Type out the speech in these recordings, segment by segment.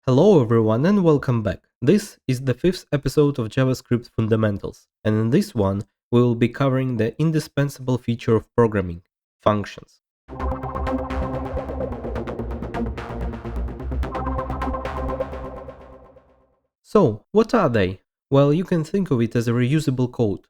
Hello everyone and welcome back. This is the fifth episode of JavaScript Fundamentals, and in this one we will be covering the indispensable feature of programming, functions. So, what are they? Well, you can think of it as a reusable code.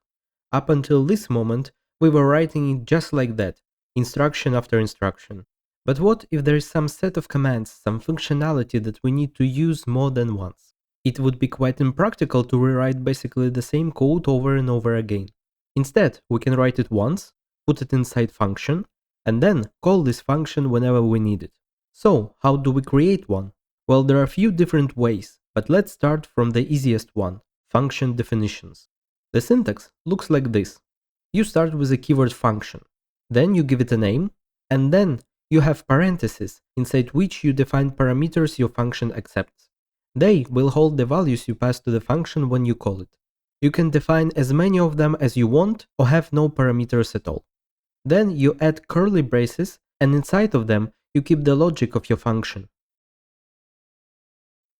Up until this moment, we were writing it just like that, instruction after instruction. But what if there is some set of commands, some functionality that we need to use more than once? It would be quite impractical to rewrite basically the same code over and over again. Instead, we can write it once, put it inside function, and then call this function whenever we need it. So, how do we create one? Well, there are a few different ways, but let's start from the easiest one, function definitions. The syntax looks like this. You start with a keyword function, then you give it a name, and then you have parentheses inside which you define parameters your function accepts. They will hold the values you pass to the function when you call it. You can define as many of them as you want or have no parameters at all. Then you add curly braces, and inside of them you keep the logic of your function.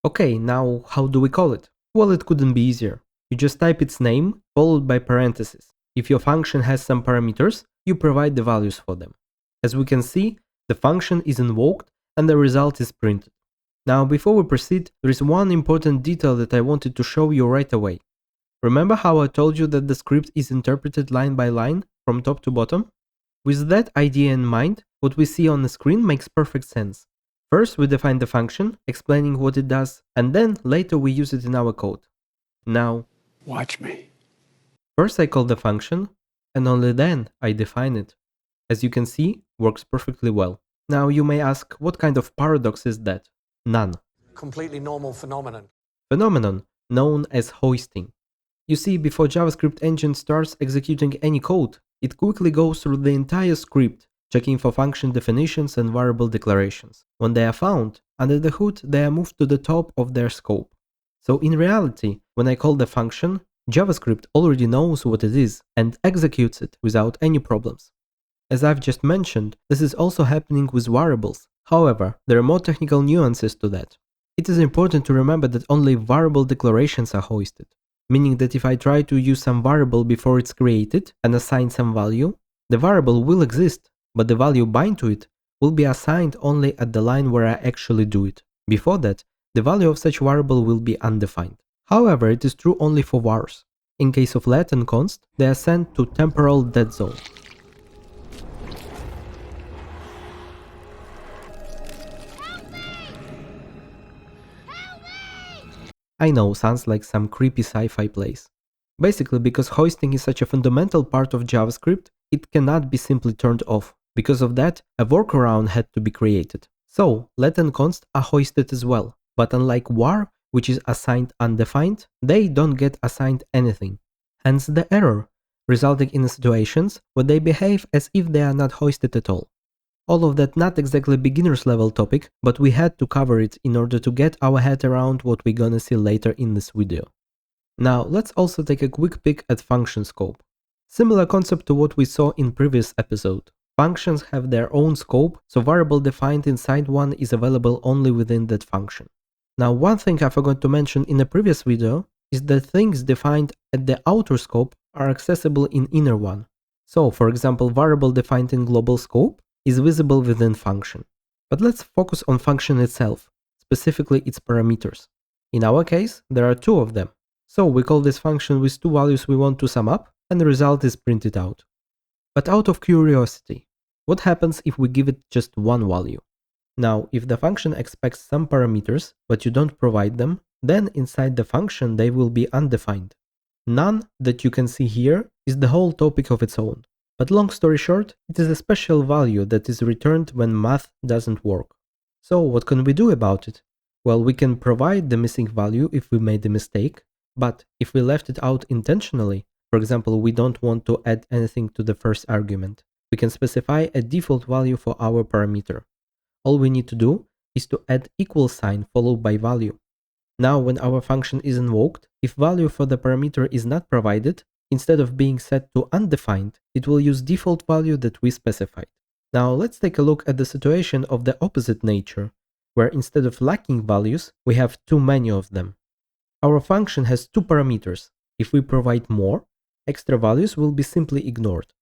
Okay, now how do we call it? Well, it couldn't be easier. You just type its name followed by parentheses. If your function has some parameters, you provide the values for them. As we can see, the function is invoked and the result is printed. Now, before we proceed, there is one important detail that I wanted to show you right away. Remember how I told you that the script is interpreted line by line, from top to bottom? With that idea in mind, what we see on the screen makes perfect sense. First, we define the function, explaining what it does, and then later we use it in our code. Now, watch me. First I call the function, and only then I define it. As you can see, works perfectly well. Now you may ask, what kind of paradox is that? None. Completely normal phenomenon. Phenomenon known as hoisting. You see, before JavaScript engine starts executing any code, it quickly goes through the entire script, checking for function definitions and variable declarations. When they are found, under the hood they are moved to the top of their scope. So in reality, when I call the function, JavaScript already knows what it is and executes it without any problems. As I've just mentioned, this is also happening with variables. However, there are more technical nuances to that. It is important to remember that only variable declarations are hoisted, meaning that if I try to use some variable before it's created and assign some value, the variable will exist, but the value bind to it will be assigned only at the line where I actually do it. Before that, the value of such variable will be undefined. However, it is true only for vars. In case of let and const, they are sent to temporal dead zone. I know, sounds like some creepy sci-fi place. Basically, because hoisting is such a fundamental part of JavaScript, it cannot be simply turned off. Because of that, a workaround had to be created. So, let and const are hoisted as well, but unlike var, which is assigned undefined, they don't get assigned anything. Hence the error, resulting in situations where they behave as if they are not hoisted at all. All of that not exactly beginner's level topic, but we had to cover it in order to get our head around what we're gonna see later in this video. Now let's also take a quick peek at function scope. Similar concept to what we saw in previous episode. Functions have their own scope, so variable defined inside one is available only within that function. Now one thing I forgot to mention in a previous video is that things defined at the outer scope are accessible in inner one. So for example, variable defined in global scope is visible within function. But let's focus on function itself, specifically its parameters. In our case, there are two of them. So we call this function with two values we want to sum up, and the result is printed out. But out of curiosity, what happens if we give it just one value? Now, if the function expects some parameters, but you don't provide them, then inside the function they will be undefined. None that you can see here is the whole topic of its own. But long story short, it is a special value that is returned when math doesn't work. So what can we do about it? Well, we can provide the missing value if we made a mistake, but if we left it out intentionally, for example, we don't want to add anything to the first argument, we can specify a default value for our parameter. All we need to do is to add equal sign followed by value. Now when our function is invoked, if value for the parameter is not provided, instead of being set to undefined, it will use default value that we specified. Now let's take a look at the situation of the opposite nature, where instead of lacking values, we have too many of them. Our function has two parameters. If we provide more, extra values will be simply ignored.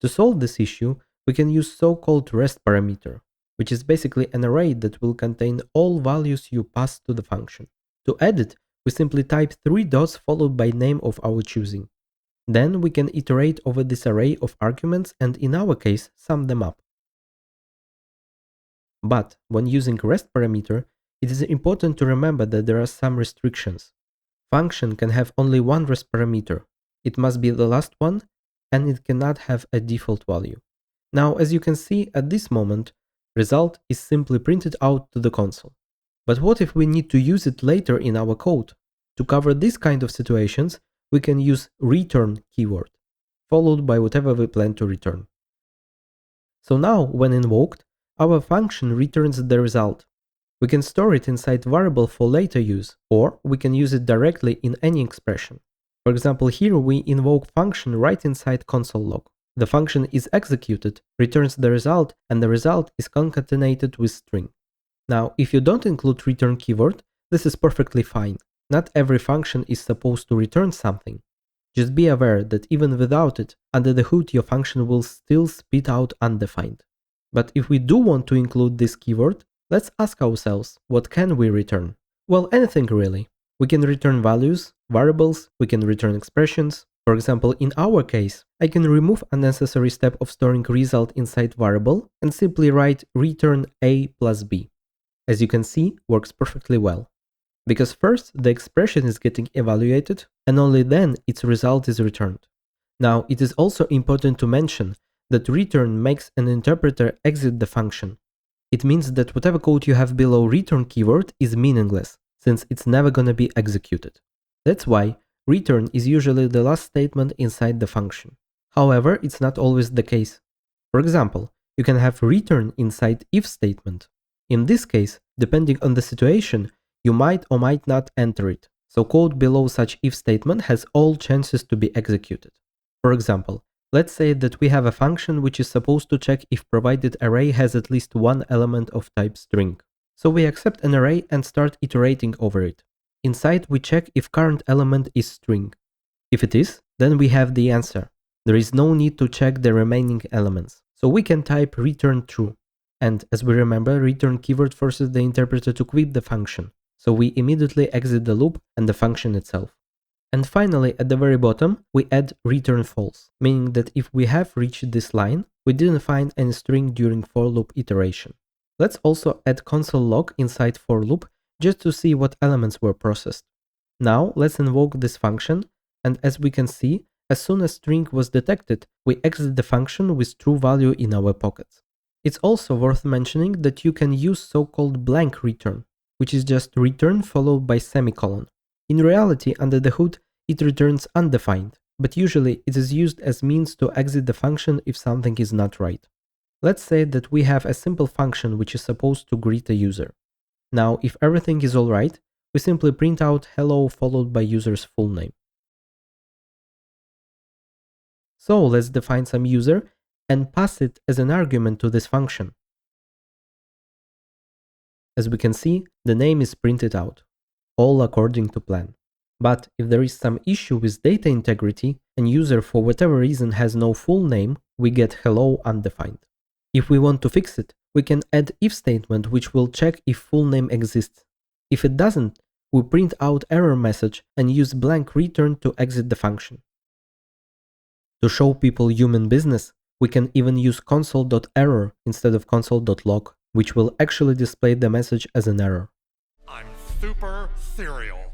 To solve this issue, we can use so-called rest parameter, which is basically an array that will contain all values you pass to the function. To add it, we simply type 3 dots followed by name of our choosing. Then we can iterate over this array of arguments and in our case, sum them up. But when using rest parameter, it is important to remember that there are some restrictions. Function can have only one rest parameter. It must be the last one, and it cannot have a default value. Now, as you can see at this moment, result is simply printed out to the console. But what if we need to use it later in our code? To cover this kind of situations, we can use return keyword, followed by whatever we plan to return. So now, when invoked, our function returns the result. We can store it inside variable for later use, or we can use it directly in any expression. For example, here we invoke function right inside console log. The function is executed, returns the result, and the result is concatenated with string. Now, if you don't include return keyword, this is perfectly fine. Not every function is supposed to return something. Just be aware that even without it, under the hood your function will still spit out undefined. But if we do want to include this keyword, let's ask ourselves, what can we return? Well, anything really. We can return values, variables, we can return expressions. For example, in our case, I can remove unnecessary step of storing result inside variable and simply write return a plus b. As you can see, works perfectly well. Because first, the expression is getting evaluated, and only then its result is returned. Now, it is also important to mention that return makes an interpreter exit the function. It means that whatever code you have below return keyword is meaningless, since it's never gonna be executed. That's why return is usually the last statement inside the function. However, it's not always the case. For example, you can have return inside if statement. In this case, depending on the situation, you might or might not enter it, so code below such if statement has all chances to be executed. For example, let's say that we have a function which is supposed to check if provided array has at least one element of type string. So we accept an array and start iterating over it. Inside we check if current element is string. If it is, then we have the answer. There is no need to check the remaining elements. So we can type return true. And as we remember, return keyword forces the interpreter to quit the function. So we immediately exit the loop and the function itself. And finally, at the very bottom, we add return false, meaning that if we have reached this line, we didn't find any string during for loop iteration. Let's also add console log inside for loop just to see what elements were processed. Now let's invoke this function, and as we can see, as soon as string was detected, we exit the function with true value in our pockets. It's also worth mentioning that you can use so-called blank return, which is just return followed by semicolon. In reality, under the hood, it returns undefined, but usually it is used as means to exit the function if something is not right. Let's say that we have a simple function which is supposed to greet a user. Now, if everything is alright, we simply print out hello followed by user's full name. So let's define some user and pass it as an argument to this function. As we can see, the name is printed out, all according to plan. But if there is some issue with data integrity and user for whatever reason has no full name, we get hello undefined. If we want to fix it, we can add if statement which will check if full name exists. If it doesn't, we print out error message and use blank return to exit the function. To show people human business, we can even use console.error instead of console.log, which will actually display the message as an error. I'm super serial.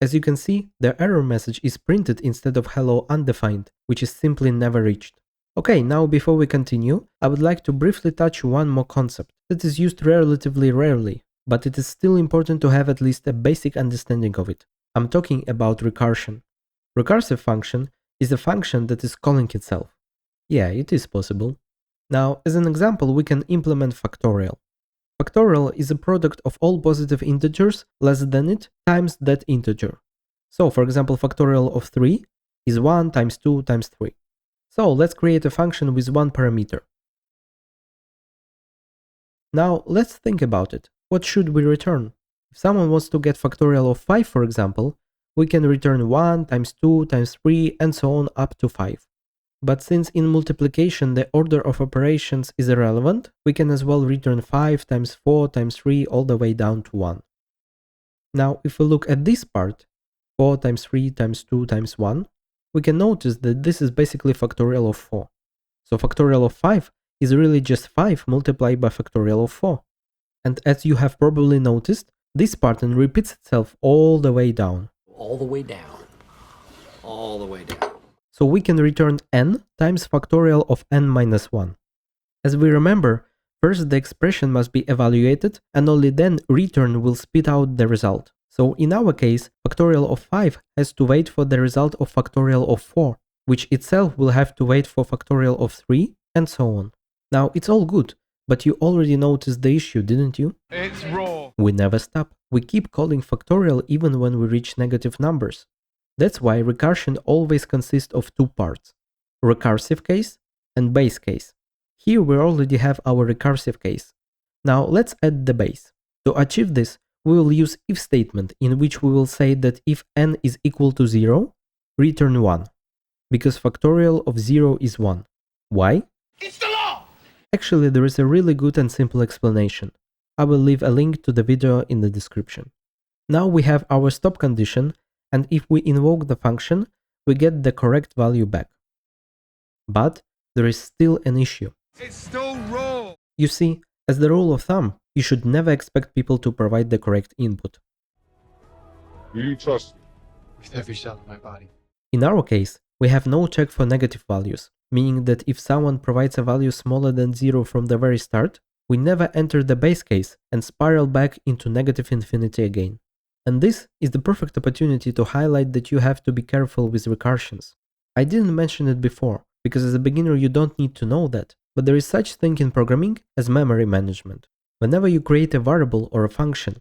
As you can see, the error message is printed instead of hello undefined, which is simply never reached. Okay, now before we continue, I would like to briefly touch one more concept that is used relatively rarely, but it is still important to have at least a basic understanding of it. I'm talking about recursion. Recursive function is a function that is calling itself. Yeah, it is possible. Now, as an example, we can implement factorial. Factorial is a product of all positive integers less than it times that integer. So, for example, factorial of 3 is 1 times 2 times 3. So, let's create a function with one parameter. Now, let's think about it. what should we return? If someone wants to get factorial of 5, for example, we can return 1 times 2 times 3 and so on up to 5. But since in multiplication the order of operations is irrelevant, we can as well return 5 times 4 times 3 all the way down to 1. Now if we look at this part, 4 times 3 times 2 times 1, we can notice that this is basically factorial of 4. So factorial of 5 is really just 5 multiplied by factorial of 4. And as you have probably noticed, this pattern repeats itself all the way down. All the way down. All the way down. So we can return n times factorial of n minus 1. As we remember, first the expression must be evaluated and only then return will spit out the result. So in our case, factorial of 5 has to wait for the result of factorial of 4, which itself will have to wait for factorial of 3, and so on. Now it's all good, but you already noticed the issue, didn't you? It's raw. We never stop. We keep calling factorial even when we reach negative numbers. That's why recursion always consists of two parts: recursive case and base case. Here we already have our recursive case. Now let's add the base. To achieve this, we will use if statement in which we will say that if n is equal to 0, return 1, because factorial of 0 is 1. Why? It's the law! Actually, there is a really good and simple explanation. I will leave a link to the video in the description. Now we have our stop condition, and if we invoke the function, we get the correct value back. But there is still an issue. It's still raw! You see, as the rule of thumb, you should never expect people to provide the correct input. You trust me. With every cell in my body. In our case, we have no check for negative values, meaning that if someone provides a value smaller than 0 from the very start, we never enter the base case and spiral back into negative infinity again. And this is the perfect opportunity to highlight that you have to be careful with recursions. I didn't mention it before, because as a beginner you don't need to know that, but there is such thing in programming as memory management. Whenever you create a variable or a function,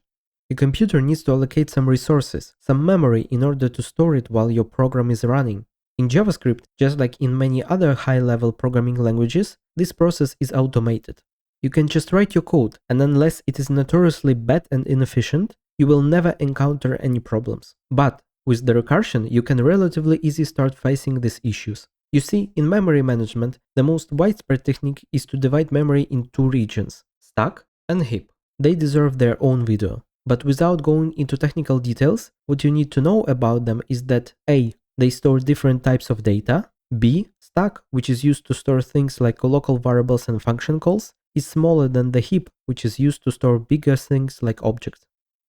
your computer needs to allocate some resources, some memory in order to store it while your program is running. In JavaScript, just like in many other high-level programming languages, this process is automated. You can just write your code, and unless it is notoriously bad and inefficient, you will never encounter any problems. But with the recursion, you can relatively easily start facing these issues. You see, in memory management, the most widespread technique is to divide memory in two regions, stack and heap. They deserve their own video. But without going into technical details, what you need to know about them is that A. They store different types of data. B. Stack, which is used to store things like local variables and function calls, is smaller than the heap, which is used to store bigger things like objects.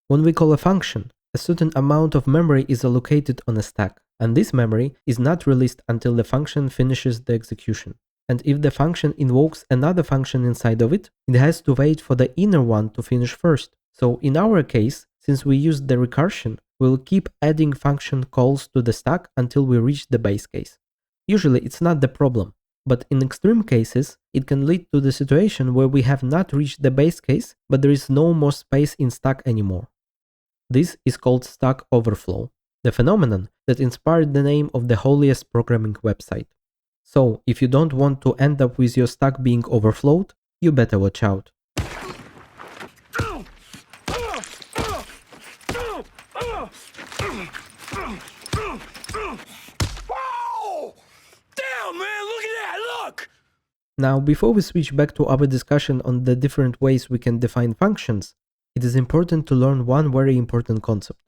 When we call a function, a certain amount of memory is allocated on a stack, and this memory is not released until the function finishes the execution. And if the function invokes another function inside of it, it has to wait for the inner one to finish first. So in our case, since we use the recursion, we'll keep adding function calls to the stack until we reach the base case. Usually it's not the problem, but in extreme cases, it can lead to the situation where we have not reached the base case, but there is no more space in stack anymore. This is called stack overflow, the phenomenon that inspired the name of the holiest programming website. So, if you don't want to end up with your stack being overflowed, you better watch out. Damn, man, look at that, look! Now, before we switch back to our discussion on the different ways we can define functions, it is important to learn one very important concept.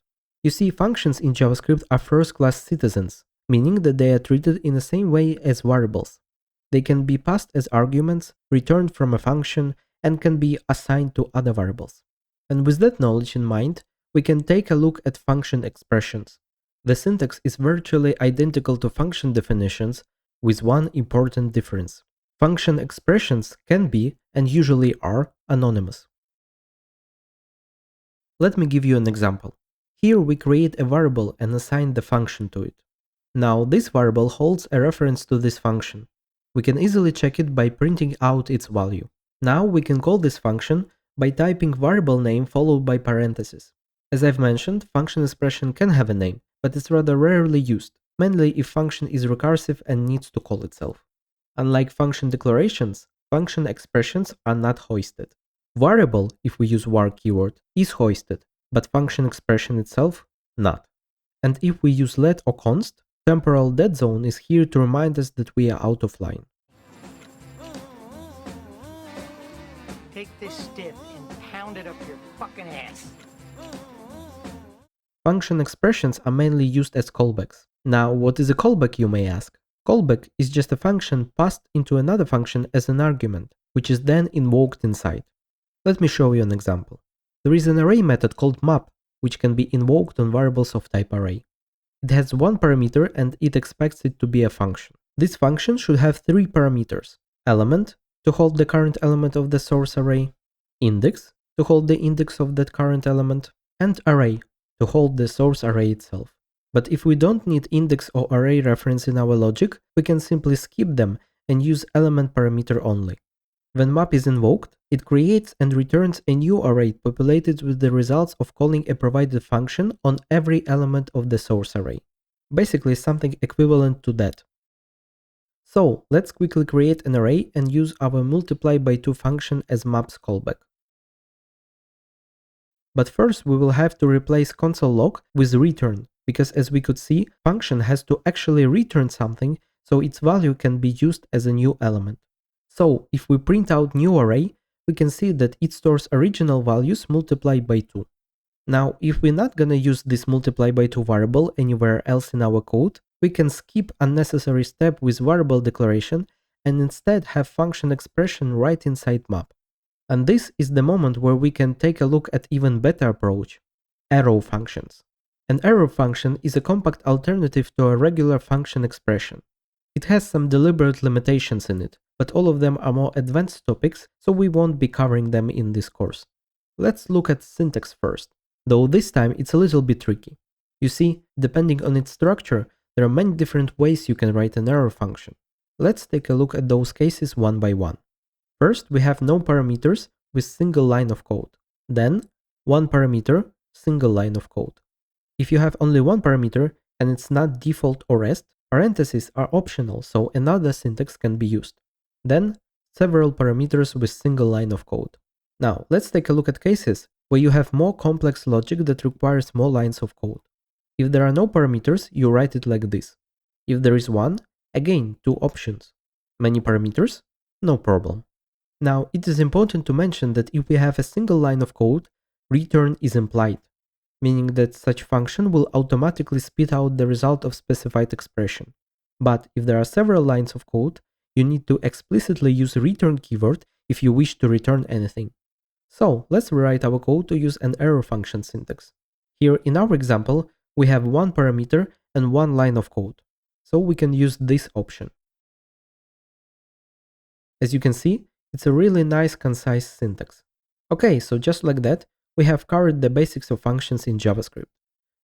You see, functions in JavaScript are first-class citizens, meaning that they are treated in the same way as variables. They can be passed as arguments, returned from a function, and can be assigned to other variables. And with that knowledge in mind, we can take a look at function expressions. The syntax is virtually identical to function definitions, with one important difference. Function expressions can be, and usually are, anonymous. Let me give you an example. Here we create a variable and assign the function to it. Now this variable holds a reference to this function. We can easily check it by printing out its value. Now we can call this function by typing variable name followed by parentheses. As I've mentioned, function expression can have a name, but it's rather rarely used, mainly if function is recursive and needs to call itself. Unlike function declarations, function expressions are not hoisted. Variable, if we use var keyword, is hoisted, but function expression itself, not. And if we use let or const, temporal dead zone is here to remind us that we are out of line. Take this stiff and pound it up your fucking ass. Function expressions are mainly used as callbacks. Now, what is a callback, you may ask? Callback is just a function passed into another function as an argument, which is then invoked inside. Let me show you an example. There is an array method called map, which can be invoked on variables of type array. It has one parameter and it expects it to be a function. This function should have three parameters: element, to hold the current element of the source array; index, to hold the index of that current element; and array, to hold the source array itself. But if we don't need index or array reference in our logic, we can simply skip them and use element parameter only. When map is invoked, it creates and returns a new array populated with the results of calling a provided function on every element of the source array. Basically something equivalent to that. So let's quickly create an array and use our multiply by 2 function as map's callback. But first we will have to replace console log with return, because as we could see, function has to actually return something so its value can be used as a new element. So if we print out new array, we can see that it stores original values multiplied by 2. Now, if we're not gonna use this multiply by 2 variable anywhere else in our code, we can skip unnecessary step with variable declaration and instead have function expression right inside map. And this is the moment where we can take a look at even better approach: arrow functions. An arrow function is a compact alternative to a regular function expression. It has some deliberate limitations in it, but all of them are more advanced topics, so we won't be covering them in this course. Let's look at syntax first, though this time it's a little bit tricky. You see, depending on its structure, there are many different ways you can write an arrow function. Let's take a look at those cases one by one. First, we have no parameters with single line of code. Then, one parameter, single line of code. If you have only one parameter and it's not default or rest, parentheses are optional, so another syntax can be used. Then, several parameters with single line of code. Now, let's take a look at cases where you have more complex logic that requires more lines of code. If there are no parameters, you write it like this. If there is one, again, two options. Many parameters? No problem. Now, it is important to mention that if we have a single line of code, return is implied, meaning that such function will automatically spit out the result of specified expression. But if there are several lines of code, you need to explicitly use return keyword if you wish to return anything. So let's rewrite our code to use an arrow function syntax. Here in our example, we have one parameter and one line of code, so we can use this option. As you can see, it's a really nice, concise syntax. Okay, so just like that, we have covered the basics of functions in JavaScript.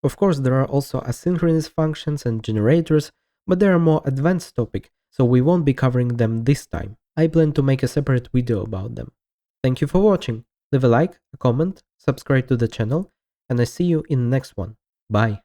Of course, there are also asynchronous functions and generators, but they are a more advanced topic, so we won't be covering them this time. I plan to make a separate video about them. Thank you for watching. Leave a like, a comment, subscribe to the channel, and I see you in the next one. Bye.